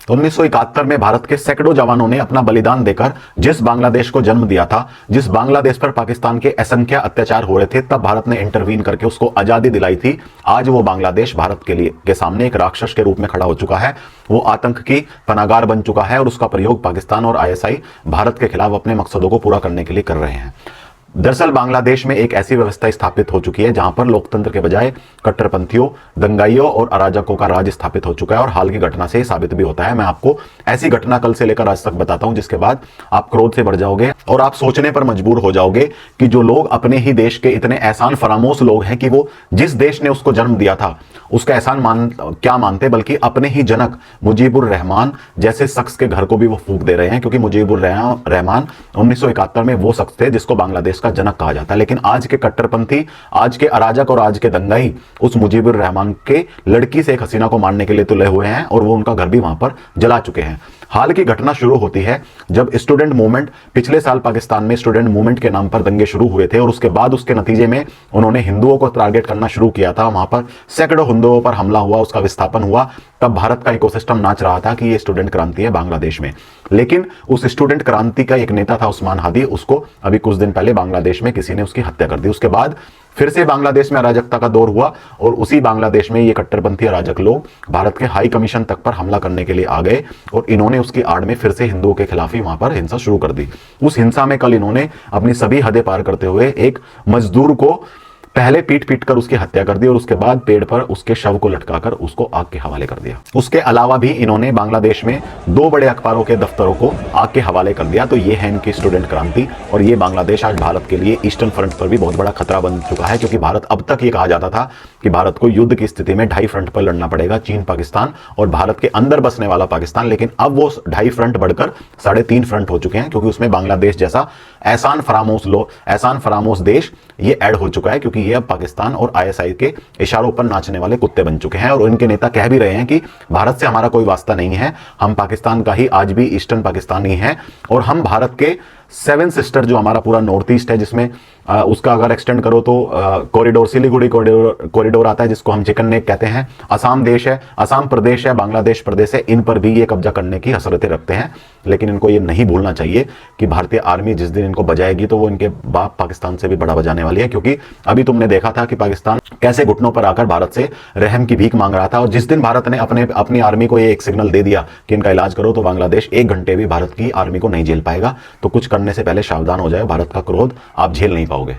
1971 में भारत के सैकड़ों जवानों ने अपना बलिदान देकर जिस बांग्लादेश को जन्म दिया था, जिस बांग्लादेश पर पाकिस्तान के असंख्य अत्याचार हो रहे थे, तब भारत ने इंटरवीन करके उसको आजादी दिलाई थी। आज वो बांग्लादेश भारत के सामने एक राक्षस के रूप में खड़ा हो चुका है। वो आतंक की पनागार बन चुका है और उसका प्रयोग पाकिस्तान और आईएसआई भारत के खिलाफ अपने मकसदों को पूरा करने के लिए कर रहे हैं। दरअसल बांग्लादेश में एक ऐसी व्यवस्था स्थापित हो चुकी है जहां पर लोकतंत्र के बजाय कट्टरपंथियों, दंगाइयों और अराजकों का राज स्थापित हो चुका है। और हाल की घटना से साबित भी होता है। मैं आपको ऐसी घटना कल से लेकर आज तक बताता हूं जिसके बाद आप क्रोध से भर जाओगे और आप सोचने पर मजबूर हो जाओगे कि जो लोग अपने ही देश के इतने एहसान फरामोश लोग हैं कि वो जिस देश ने उसको जन्म दिया था उसका एहसान क्या मानते, बल्कि अपने ही जनक मुजीबुर रहमान जैसे शख्स के घर को भी वो फूंक दे रहे हैं। क्योंकि मुजीबुर रहमान 1971 में वो शख्स थे जिसको बांग्लादेश का जनक कहा जाता है। लेकिन आज के कट्टरपंथी, आज के अराजक और आज के दंगाई उस मुजीबुर रहमान के लड़की से एक हसीना को मारने के लिए तुले हुए हैं और वो उनका घर भी वहां पर जला चुके हैं। हाल की घटना शुरू होती है जब स्टूडेंट मूवमेंट, पिछले साल पाकिस्तान में स्टूडेंट मूवमेंट के नाम पर दंगे शुरू हुए थे और उसके बाद उसके नतीजे में उन्होंने हिंदुओं को टारगेट करना शुरू किया था। वहां पर सैकड़ों हिंदुओं पर हमला हुआ, उसका विस्थापन हुआ। तब भारत का इकोसिस्टम नाच रहा था कि ये स्टूडेंट क्रांति है बांग्लादेश में। लेकिन उस स्टूडेंट क्रांति का एक नेता था उस्मान हादी, उसको अभी कुछ दिन पहले बांग्लादेश में किसी ने उसकी हत्या कर दी। उसके बाद फिर से बांग्लादेश में अराजकता का दौर हुआ और उसी बांग्लादेश में ये कट्टरपंथी अराजक लोग भारत के हाई कमीशन तक पर हमला करने के लिए आ गए और इन्होंने उसकी आड़ में फिर से हिंदुओं के खिलाफ ही वहां पर हिंसा शुरू कर दी। उस हिंसा में कल इन्होंने अपनी सभी हदें पार करते हुए एक मजदूर को पहले पीट पीट कर उसकी हत्या कर दी और उसके बाद पेड़ पर उसके शव को लटकाकर उसको आग के हवाले कर दिया। उसके अलावा भी इन्होंने बांग्लादेश में 2 बड़े अखबारों के दफ्तरों को आग के हवाले कर दिया। तो ये है इनकी स्टूडेंट क्रांति। और ये बांग्लादेश आज भारत के लिए ईस्टर्न फ्रंट पर भी बहुत बड़ा खतरा बन चुका है। क्योंकि भारत, अब तक ये कहा जाता था कि भारत को युद्ध की स्थिति में 2.5 फ्रंट पर लड़ना पड़ेगा, चीन, पाकिस्तान और भारत के अंदर बसने वाला पाकिस्तान। लेकिन अब वो 2.5 फ्रंट बढ़कर 3.5 फ्रंट हो चुके हैं। क्योंकि उसमें बांग्लादेश जैसा एहसान फरामोश देश ये ऐड हो चुका है। क्योंकि ये अब पाकिस्तान और आईएसआई के इशारों पर नाचने वाले कुत्ते बन चुके हैं। और इनके नेता कह भी रहे हैं कि भारत से हमारा कोई वास्ता नहीं है, हम पाकिस्तान का ही आज भी ईस्टर्न पाकिस्तानी हैं और हम भारत के 7 सिस्टर जो हमारा पूरा नॉर्थ ईस्ट है, जिसमें उसका अगर एक्सटेंड करो तो कॉरिडोर, सिलीगुड़ी कॉरिडोर आता है जिसको हम चिकन नेक कहते हैं, असम देश है, असम प्रदेश है, बांग्लादेश प्रदेश है, इन पर भी ये कब्जा करने की हसरतें रखते हैं। लेकिन इनको ये नहीं भूलना चाहिए कि भारतीय आर्मी जिस दिन इनको बजाएगी तो वो इनके बाप पाकिस्तान से भी बड़ा बजाने वाली है। क्योंकि अभी तुमने देखा था कि पाकिस्तान कैसे घुटनों पर आकर भारत से रहम की भीख मांग रहा था और जिस दिन भारत ने अपनी आर्मी को ये एक सिग्नल दे दिया कि इनका इलाज करो, तो बांग्लादेश 1 घंटे भी भारत की आर्मी को नहीं झेल पाएगा। तो कुछ करने से पहले सावधान हो जाए, भारत का क्रोध आप झेल नहीं पाओगे।